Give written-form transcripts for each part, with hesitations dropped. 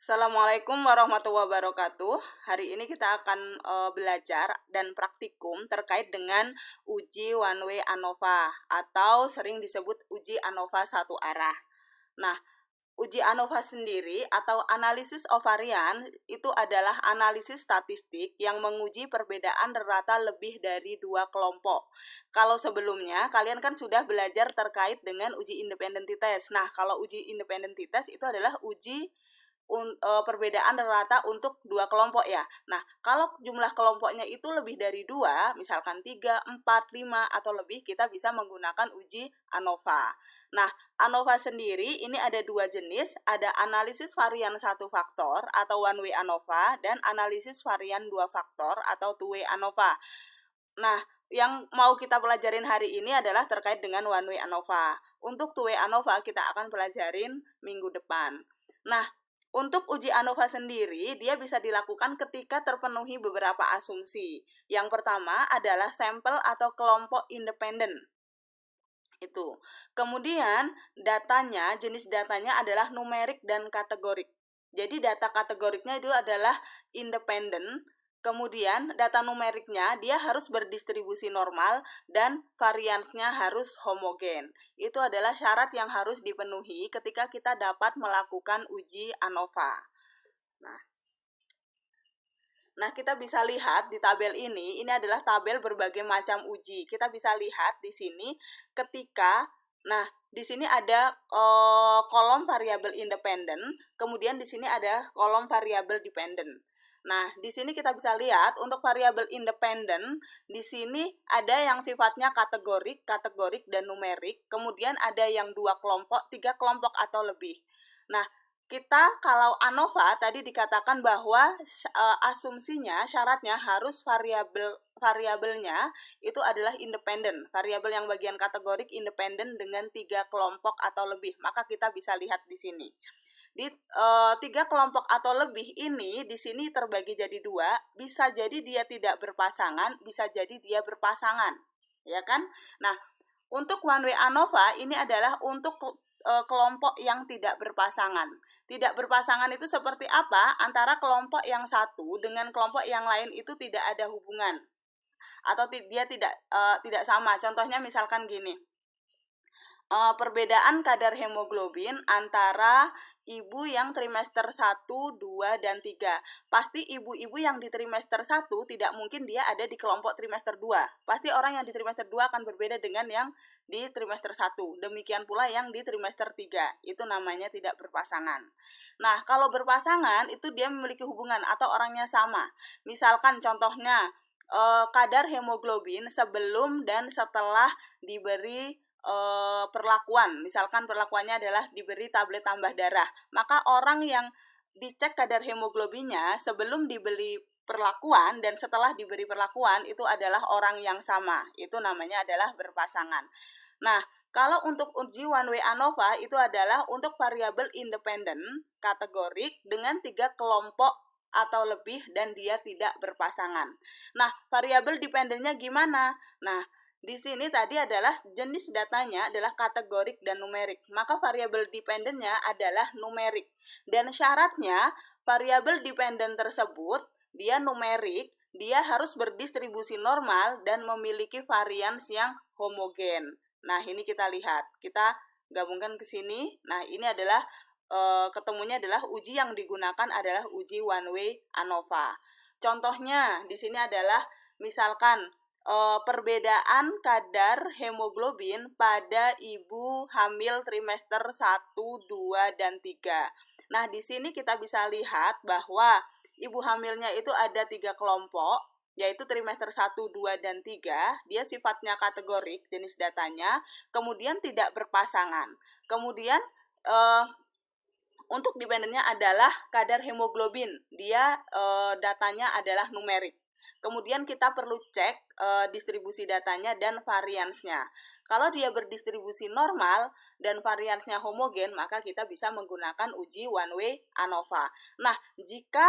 Assalamualaikum warahmatullahi wabarakatuh. Hari ini kita akan belajar dan praktikum terkait dengan uji one way ANOVA atau sering disebut uji ANOVA satu arah. Nah, uji ANOVA sendiri atau analisis ovarian itu adalah analisis statistik yang menguji perbedaan rata lebih dari dua kelompok. Kalau sebelumnya kalian kan sudah belajar terkait dengan uji independentitas. Nah, kalau uji independentitas itu adalah uji perbedaan rata untuk dua kelompok ya. Nah, kalau jumlah kelompoknya itu lebih dari dua, misalkan 3, 4, 5, atau lebih, kita bisa menggunakan uji ANOVA. Nah, ANOVA sendiri ini ada dua jenis, ada analisis varian satu faktor atau one way ANOVA dan analisis varian dua faktor atau two way ANOVA. Nah, yang mau kita pelajarin hari ini adalah terkait dengan one way ANOVA. Untuk two way ANOVA kita akan pelajarin minggu depan. Nah, untuk uji ANOVA sendiri, dia bisa dilakukan ketika terpenuhi beberapa asumsi. Yang pertama adalah sampel atau kelompok independen. Itu. Kemudian, jenis datanya adalah numerik dan kategorik. Jadi data kategoriknya itu adalah independen. Kemudian data numeriknya dia harus berdistribusi normal dan variansnya harus homogen. Itu adalah syarat yang harus dipenuhi ketika kita dapat melakukan uji ANOVA. Nah, kita bisa lihat di tabel ini adalah tabel berbagai macam uji. Kita bisa lihat di sini di sini ada kolom variabel independen, kemudian di sini ada kolom variabel dependen. Nah, di sini kita bisa lihat untuk variabel independen, di sini ada yang sifatnya kategorik, dan numerik, kemudian ada yang 2 kelompok, 3 kelompok atau lebih. Nah, kita kalau ANOVA tadi dikatakan bahwa asumsinya, syaratnya harus variabelnya itu adalah independen. Variabel yang bagian kategorik independen dengan 3 kelompok atau lebih. Maka kita bisa lihat di sini. Di 3 kelompok atau lebih ini di sini terbagi jadi 2, bisa jadi dia tidak berpasangan, bisa jadi dia berpasangan, ya kan? Nah, untuk one way ANOVA ini adalah untuk kelompok yang tidak berpasangan. Tidak berpasangan itu seperti apa? Antara kelompok yang satu dengan kelompok yang lain itu tidak ada hubungan atau dia tidak sama. Contohnya misalkan gini. Perbedaan kadar hemoglobin antara ibu yang trimester 1, 2, dan 3. Pasti ibu-ibu yang di trimester 1 tidak mungkin dia ada di kelompok trimester 2. Pasti orang yang di trimester 2 akan berbeda dengan yang di trimester 1. Demikian pula yang di trimester 3. Itu namanya tidak berpasangan. Nah, kalau berpasangan itu dia memiliki hubungan atau orangnya sama. Misalkan contohnya kadar hemoglobin sebelum dan setelah diberi perlakuan, misalkan perlakuannya adalah diberi tablet tambah darah, maka orang yang dicek kadar hemoglobinnya sebelum diberi perlakuan dan setelah diberi perlakuan itu adalah orang yang sama, itu namanya adalah berpasangan. Nah, kalau untuk uji one way ANOVA itu adalah untuk variabel independen, kategorik dengan 3 kelompok atau lebih dan dia tidak berpasangan. Nah, variabel dependennya gimana? Nah, di sini tadi adalah jenis datanya adalah kategorik dan numerik. Maka variabel dependennya adalah numerik. Dan syaratnya variabel dependen tersebut dia numerik, dia harus berdistribusi normal dan memiliki varians yang homogen. Nah, ini kita lihat. Kita gabungkan ke sini. Nah, ini adalah ketemunya adalah uji yang digunakan adalah uji one way ANOVA. Contohnya di sini adalah misalkan perbedaan kadar hemoglobin pada ibu hamil trimester 1, 2, dan 3. Nah, di sini kita bisa lihat bahwa ibu hamilnya itu ada 3 kelompok, yaitu trimester 1, 2, dan 3. Dia sifatnya kategorik, jenis datanya, kemudian tidak berpasangan. Kemudian untuk dependennya adalah kadar hemoglobin, dia datanya adalah numerik. Kemudian kita perlu cek distribusi datanya dan variansnya. Kalau dia berdistribusi normal dan variansnya homogen, maka kita bisa menggunakan uji one way ANOVA. Nah, jika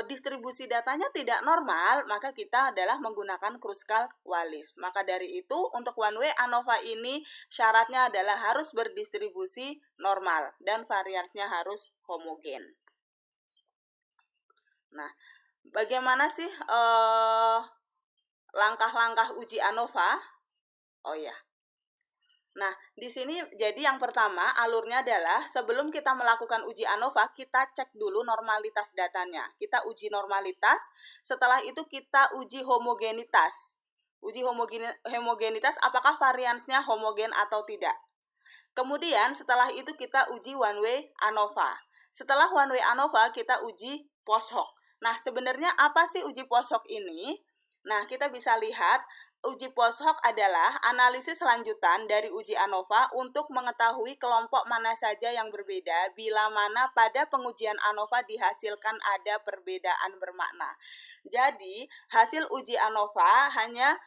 distribusi datanya tidak normal, maka kita adalah menggunakan Kruskal-Wallis. Maka dari itu, untuk one way ANOVA ini syaratnya adalah harus berdistribusi normal dan variansnya harus homogen. Nah, bagaimana sih langkah-langkah uji ANOVA? Oh ya. Nah, di sini jadi yang pertama alurnya adalah sebelum kita melakukan uji ANOVA, kita cek dulu normalitas datanya. Kita uji normalitas, setelah itu kita uji homogenitas. Uji homogenitas apakah variansnya homogen atau tidak. Kemudian setelah itu kita uji one way ANOVA. Setelah one way ANOVA kita uji post hoc. Nah, sebenarnya apa sih uji post hoc ini? Nah, kita bisa lihat uji post hoc adalah analisis lanjutan dari uji ANOVA untuk mengetahui kelompok mana saja yang berbeda bila mana pada pengujian ANOVA dihasilkan ada perbedaan bermakna. Jadi, hasil uji ANOVA hanya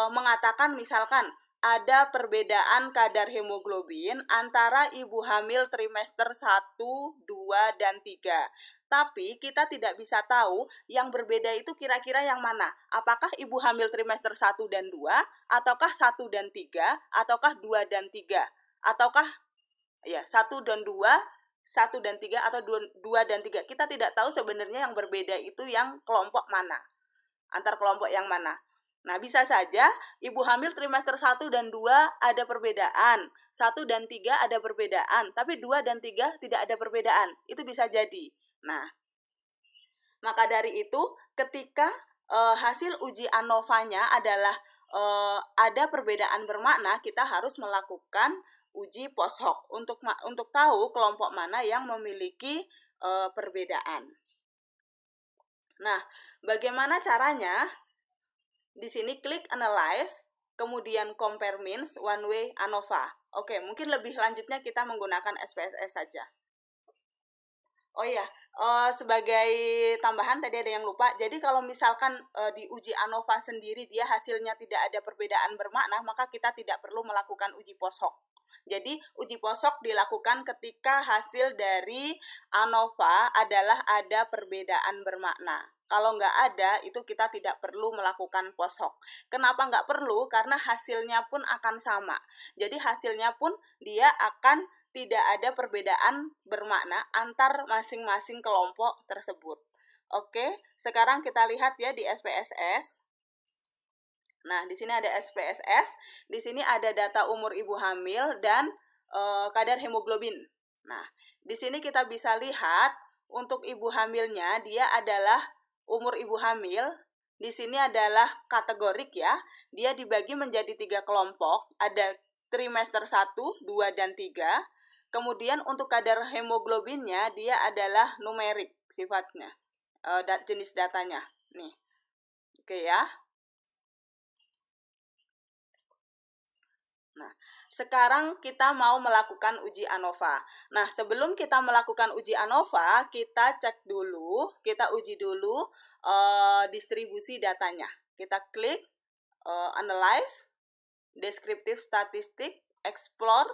mengatakan misalkan ada perbedaan kadar hemoglobin antara ibu hamil trimester 1, 2, dan 3. Tapi kita tidak bisa tahu yang berbeda itu kira-kira yang mana. Apakah ibu hamil trimester 1 dan 2, ataukah 1 dan 3, ataukah 2 dan 3, ataukah 1 dan 2, 1 dan 3, atau 2 dan 3. Kita tidak tahu sebenarnya yang berbeda itu yang kelompok mana, antar kelompok yang mana. Nah, bisa saja ibu hamil trimester 1 dan 2 ada perbedaan, 1 dan 3 ada perbedaan, tapi 2 dan 3 tidak ada perbedaan. Itu bisa jadi. Nah, maka dari itu ketika hasil uji ANOVA-nya adalah ada perbedaan bermakna, kita harus melakukan uji post hoc untuk tahu kelompok mana yang memiliki perbedaan. Nah, bagaimana caranya? Di sini klik analyze, kemudian compare means, one way ANOVA. Oke, mungkin lebih lanjutnya kita menggunakan SPSS saja. Oh iya, sebagai tambahan tadi ada yang lupa. Jadi kalau misalkan di uji ANOVA sendiri dia hasilnya tidak ada perbedaan bermakna, maka kita tidak perlu melakukan uji post hoc. Jadi uji post hoc dilakukan ketika hasil dari ANOVA adalah ada perbedaan bermakna. Kalau nggak ada, itu kita tidak perlu melakukan post hoc. Kenapa nggak perlu? Karena hasilnya pun akan sama. Jadi hasilnya pun dia akan tidak ada perbedaan bermakna antar masing-masing kelompok tersebut. Oke, sekarang kita lihat ya di SPSS. Nah, di sini ada SPSS, di sini ada data umur ibu hamil dan kadar hemoglobin. Nah, di sini kita bisa lihat untuk ibu hamilnya dia adalah umur ibu hamil. Di sini adalah kategorik ya. Dia dibagi menjadi 3 kelompok, ada trimester 1, 2, dan 3. Kemudian untuk kadar hemoglobinnya dia adalah numerik sifatnya, jenis datanya. Nih, oke ya. Nah, sekarang kita mau melakukan uji ANOVA. Nah, sebelum kita melakukan uji ANOVA, kita cek dulu, kita uji dulu distribusi datanya. Kita klik analyze, descriptive statistic, explore.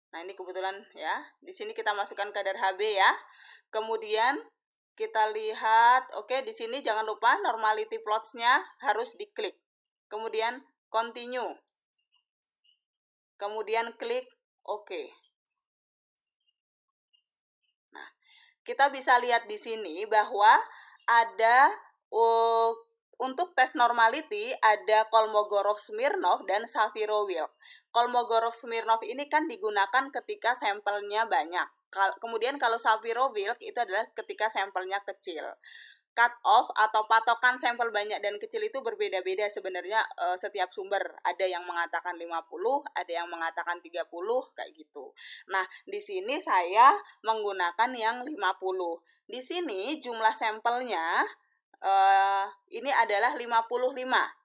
Nah, ini kebetulan ya. Di sini kita masukkan kadar HB ya. Kemudian kita lihat, oke, di sini jangan lupa normality plots-nya harus diklik. Kemudian continue. Kemudian klik OK. Nah, kita bisa lihat di sini bahwa ada untuk tes normality ada Kolmogorov-Smirnov dan Shapiro-Wilk. Kolmogorov-Smirnov ini kan digunakan ketika sampelnya banyak. Kemudian kalau Shapiro-Wilk itu adalah ketika sampelnya kecil. Cut off atau patokan sampel banyak dan kecil itu berbeda-beda sebenarnya setiap sumber. Ada yang mengatakan 50, ada yang mengatakan 30, kayak gitu. Nah, di sini saya menggunakan yang 50. Di sini jumlah sampelnya ini adalah 55.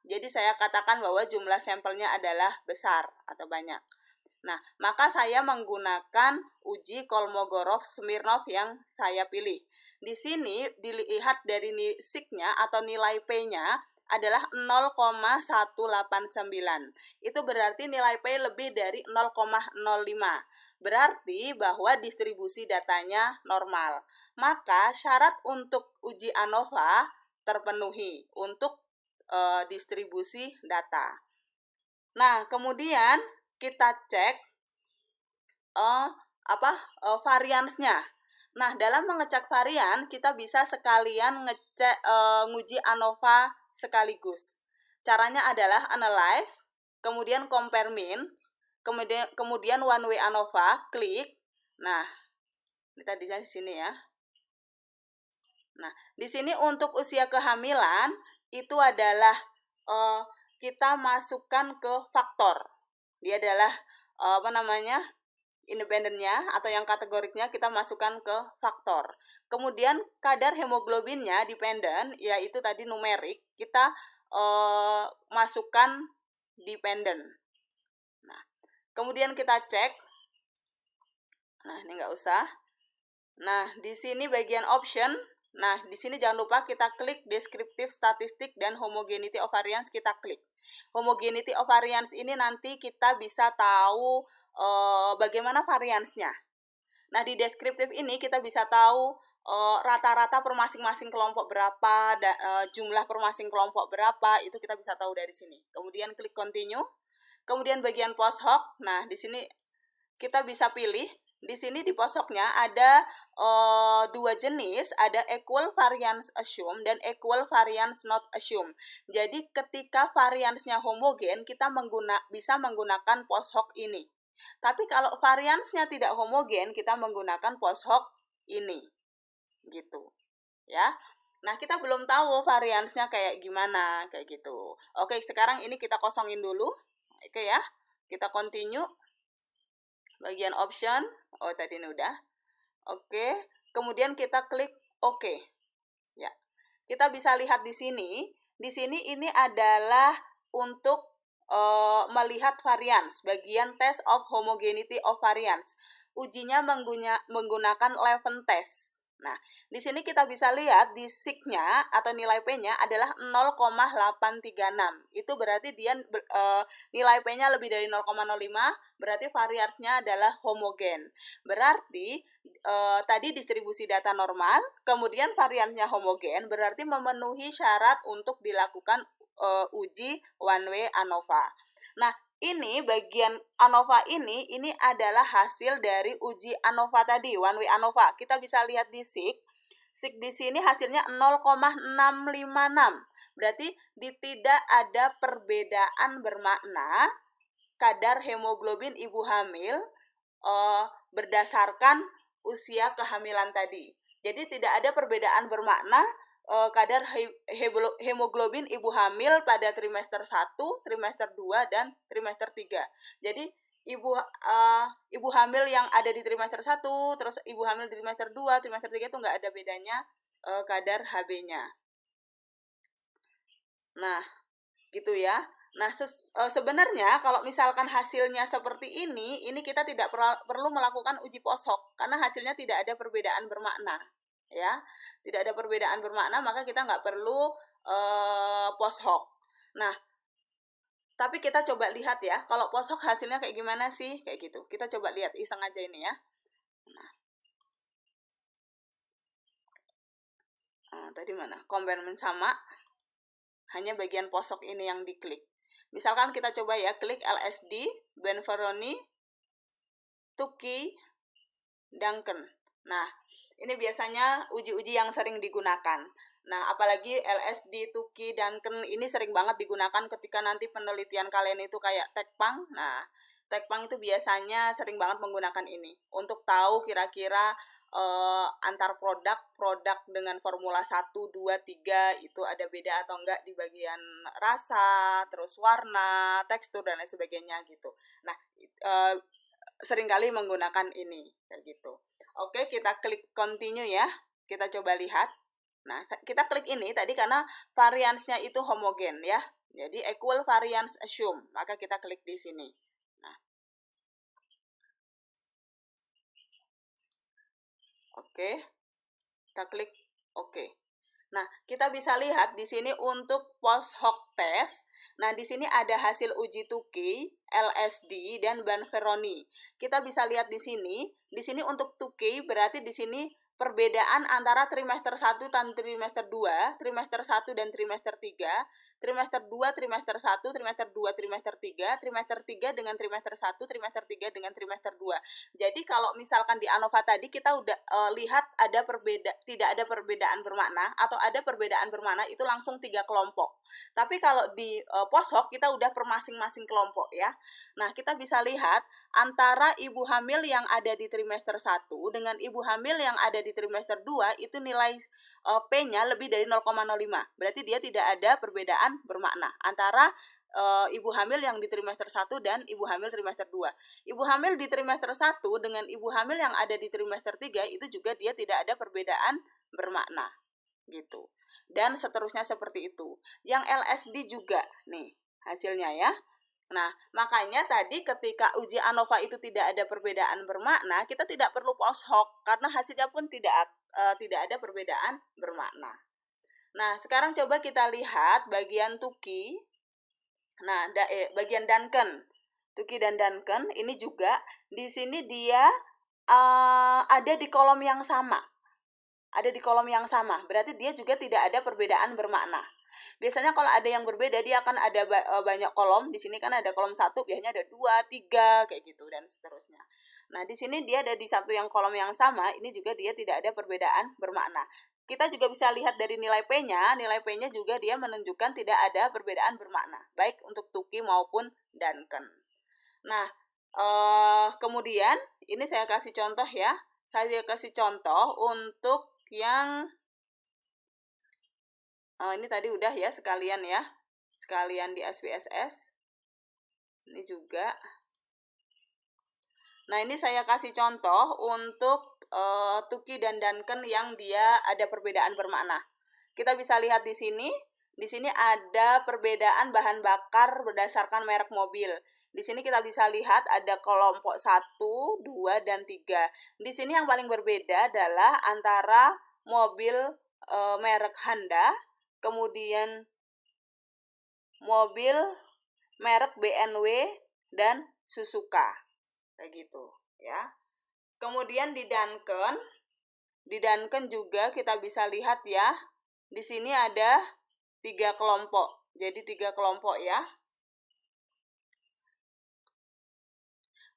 Jadi saya katakan bahwa jumlah sampelnya adalah besar atau banyak. Nah, maka saya menggunakan uji Kolmogorov-Smirnov yang saya pilih. Di sini dilihat dari sig-nya atau nilai P-nya adalah 0,189. Itu berarti nilai P lebih dari 0,05. Berarti bahwa distribusi datanya normal. Maka syarat untuk uji ANOVA terpenuhi untuk distribusi data. Nah, kemudian kita cek variansnya. Nah, dalam mengecek varian, kita bisa sekalian nguji ANOVA sekaligus. Caranya adalah analyze, kemudian compare means, kemudian one way ANOVA, klik. Nah, kita di sini ya. Nah, di sini untuk usia kehamilan itu adalah kita masukkan ke faktor. Dia adalah independennya atau yang kategoriknya kita masukkan ke faktor. Kemudian kadar hemoglobinnya dependen, yaitu tadi numerik, kita masukkan dependen. Nah, kemudian kita cek. Nah, ini nggak usah. Nah, di sini bagian option. Nah, di sini jangan lupa kita klik deskriptif statistik dan homogeneity of variance, kita klik. Homogeneity of variance ini nanti kita bisa tahu bagaimana variansnya. Nah, di deskriptif ini kita bisa tahu rata-rata per masing-masing kelompok berapa, jumlah per masing kelompok berapa, itu kita bisa tahu dari sini. Kemudian klik continue. Kemudian bagian post hoc. Nah, di sini kita bisa pilih. Di sini di posoknya ada dua jenis, ada equal variance assume dan equal variance not assume. Jadi ketika variansnya homogen, kita bisa menggunakan post hoc ini. Tapi kalau variansnya tidak homogen, kita menggunakan post hoc ini. Gitu. Ya. Nah, kita belum tahu variansnya kayak gimana, kayak gitu. Oke, sekarang ini kita kosongin dulu. Oke ya. Kita continue. Bagian option. Oh, tadi ini udah. Oke. Kemudian kita klik oke. Ya. Kita bisa lihat di sini. Di sini ini adalah untuk melihat varians, bagian test of homogeneity of variance. Ujinya menggunakan Levin test. Nah, di sini kita bisa lihat di sig-nya atau nilai P-nya adalah 0,836. Itu berarti dia nilai P-nya lebih dari 0,05, berarti variansnya adalah homogen. Berarti tadi distribusi data normal, kemudian variansnya homogen, berarti memenuhi syarat untuk dilakukan uji one way ANOVA. Nah, ini bagian ANOVA ini adalah hasil dari uji ANOVA tadi, one way ANOVA. Kita bisa lihat di sig. Sig di sini hasilnya 0,656. Berarti tidak ada perbedaan bermakna kadar hemoglobin ibu hamil berdasarkan usia kehamilan tadi. Jadi tidak ada perbedaan bermakna kadar hemoglobin ibu hamil pada trimester 1, trimester 2, dan trimester 3. Jadi ibu hamil yang ada di trimester 1, terus ibu hamil di trimester 2, trimester 3 itu nggak ada bedanya kadar HB-nya. Nah, gitu ya. Nah, sebenarnya kalau misalkan hasilnya seperti ini kita tidak perlu melakukan uji post hoc karena hasilnya tidak ada perbedaan bermakna. Ya, tidak ada perbedaan bermakna, maka kita nggak perlu post hoc. Nah, tapi kita coba lihat ya, kalau post hoc hasilnya kayak gimana sih, kayak gitu. Kita coba lihat, iseng aja ini ya. Nah, tadi mana? Complement sama, hanya bagian post hoc ini yang diklik. Misalkan kita coba ya, klik LSD, Benferoni, Tukey, Duncan. Nah, ini biasanya uji-uji yang sering digunakan. Nah, apalagi LSD, Tukey, Duncan ini sering banget digunakan ketika nanti penelitian kalian itu kayak TECPANG. Nah, TECPANG itu biasanya sering banget menggunakan ini untuk tahu kira-kira antar produk dengan formula 1, 2, 3 itu ada beda atau enggak di bagian rasa, terus warna, tekstur, dan lain sebagainya gitu. Nah, seringkali menggunakan ini kayak gitu. Oke, kita klik continue ya. Kita coba lihat. Nah, kita klik ini tadi karena variansnya itu homogen ya. Jadi equal variance assume, maka kita klik di sini. Nah. Oke. Kita klik oke. Nah, kita bisa lihat di sini untuk post hoc test. Nah, di sini ada hasil uji Tukey, LSD, dan Benferoni. Kita bisa lihat di sini. Di sini untuk Tukey berarti di sini perbedaan antara trimester 1 dan trimester 2, trimester 1 dan trimester 3, trimester 2, trimester 1, trimester 2, trimester 3, trimester 3 dengan trimester 1, trimester 3 dengan trimester 2. Jadi kalau misalkan di ANOVA tadi kita udah lihat tidak ada perbedaan bermakna atau ada perbedaan bermakna itu langsung 3 kelompok. Tapi kalau di POSHOK kita udah per masing-masing kelompok ya. Nah, kita bisa lihat antara ibu hamil yang ada di trimester 1 dengan ibu hamil yang ada di trimester 2 itu nilai P-nya lebih dari 0,05. Berarti dia tidak ada perbedaan bermakna antara ibu hamil yang di trimester 1 dan ibu hamil trimester 2. Ibu hamil di trimester 1 dengan ibu hamil yang ada di trimester 3 itu juga dia tidak ada perbedaan bermakna gitu. Dan seterusnya seperti itu. Yang LSD juga nih hasilnya ya. Nah, makanya tadi ketika uji ANOVA itu tidak ada perbedaan bermakna, kita tidak perlu POSHOK karena hasilnya pun tidak ada perbedaan bermakna. Nah, sekarang coba kita lihat bagian Tuki. Nah, bagian Duncan. Tuki dan Duncan ini juga di sini dia ada di kolom yang sama. Ada di kolom yang sama, berarti dia juga tidak ada perbedaan bermakna. Biasanya kalau ada yang berbeda dia akan ada banyak kolom. Di sini kan ada kolom 1, biasanya ada 2, 3 kayak gitu dan seterusnya. Nah, di sini dia ada di satu yang kolom yang sama, ini juga dia tidak ada perbedaan bermakna. Kita juga bisa lihat dari nilai P-nya, nilai P-nya juga dia menunjukkan tidak ada perbedaan bermakna, baik untuk Tuki maupun Duncan. Nah, kemudian ini saya kasih contoh ya. Saya kasih contoh untuk yang ini tadi udah ya sekalian di SPSS. Ini juga. Nah, ini saya kasih contoh untuk Tuki dan Duncan yang dia ada perbedaan bermakna. Kita bisa lihat di sini. Di sini ada perbedaan bahan bakar berdasarkan merek mobil. Di sini kita bisa lihat ada kelompok 1, 2, dan 3. Di sini yang paling berbeda adalah antara mobil merek Honda, kemudian mobil merek BMW dan Suzuka. Kayak gitu ya. Kemudian di Duncan juga kita bisa lihat ya. Di sini ada 3 kelompok. Jadi 3 kelompok ya.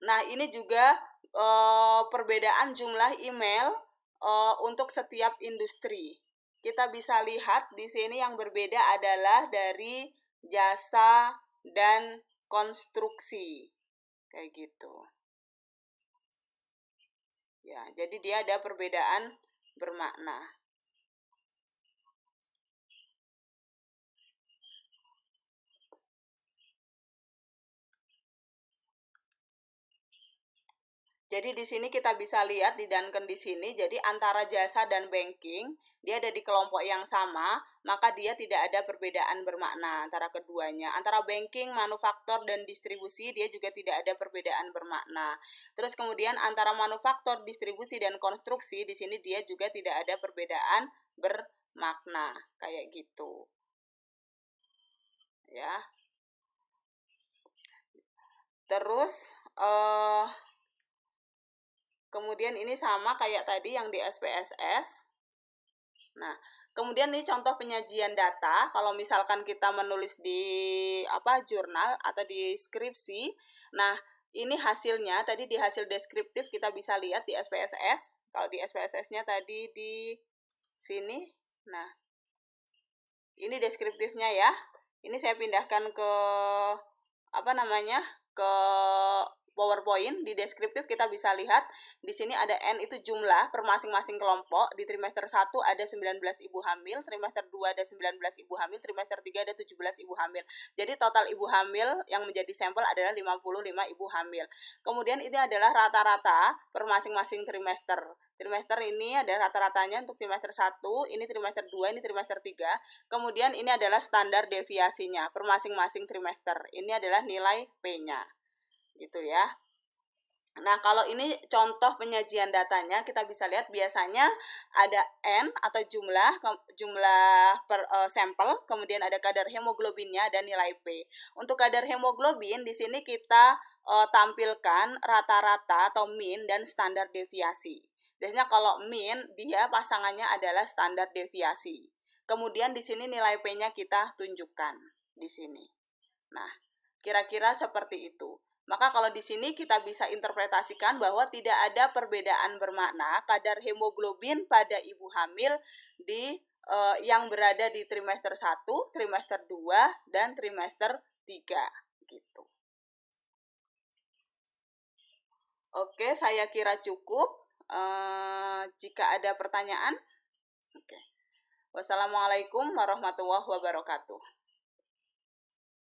Nah, ini juga perbedaan jumlah email untuk setiap industri. Kita bisa lihat di sini yang berbeda adalah dari jasa dan konstruksi. Kayak gitu. Ya, jadi dia ada perbedaan bermakna. Jadi di sini kita bisa lihat di Duncan di sini, jadi antara jasa dan banking, dia ada di kelompok yang sama, maka dia tidak ada perbedaan bermakna antara keduanya. Antara banking, manufaktur, dan distribusi, dia juga tidak ada perbedaan bermakna. Terus kemudian antara manufaktur, distribusi, dan konstruksi, di sini dia juga tidak ada perbedaan bermakna, kayak gitu. Ya. Terus, kemudian ini sama kayak tadi yang di SPSS. Nah, kemudian ini contoh penyajian data. Kalau misalkan kita menulis di jurnal atau di skripsi. Nah, ini hasilnya tadi di hasil deskriptif kita bisa lihat di SPSS. Kalau di SPSS-nya tadi di sini. Nah, ini deskriptifnya ya. Ini saya pindahkan ke ke PowerPoint. Di deskriptif kita bisa lihat di sini ada N itu jumlah per masing-masing kelompok. Di trimester 1 ada 19 ibu hamil, trimester 2 ada 19 ibu hamil, trimester 3 ada 17 ibu hamil. Jadi total ibu hamil yang menjadi sampel adalah 55 ibu hamil. Kemudian ini adalah rata-rata per masing-masing trimester. Trimester ini ada rata-ratanya untuk trimester 1, ini trimester 2, ini trimester 3. Kemudian ini adalah standar deviasinya per masing-masing trimester. Ini adalah nilai P-nya. Gitu ya. Nah, kalau ini contoh penyajian datanya, kita bisa lihat biasanya ada N atau jumlah per sampel, kemudian ada kadar hemoglobinnya dan nilai P. Untuk kadar hemoglobin di sini kita tampilkan rata-rata atau mean dan standar deviasi. Biasanya kalau mean, dia pasangannya adalah standar deviasi. Kemudian di sini nilai P-nya kita tunjukkan di sini. Nah, kira-kira seperti itu. Maka kalau di sini kita bisa interpretasikan bahwa tidak ada perbedaan bermakna kadar hemoglobin pada ibu hamil di yang berada di trimester 1, trimester 2, dan trimester 3 gitu. Oke, saya kira cukup. Jika ada pertanyaan. Oke. Wassalamualaikum warahmatullahi wabarakatuh.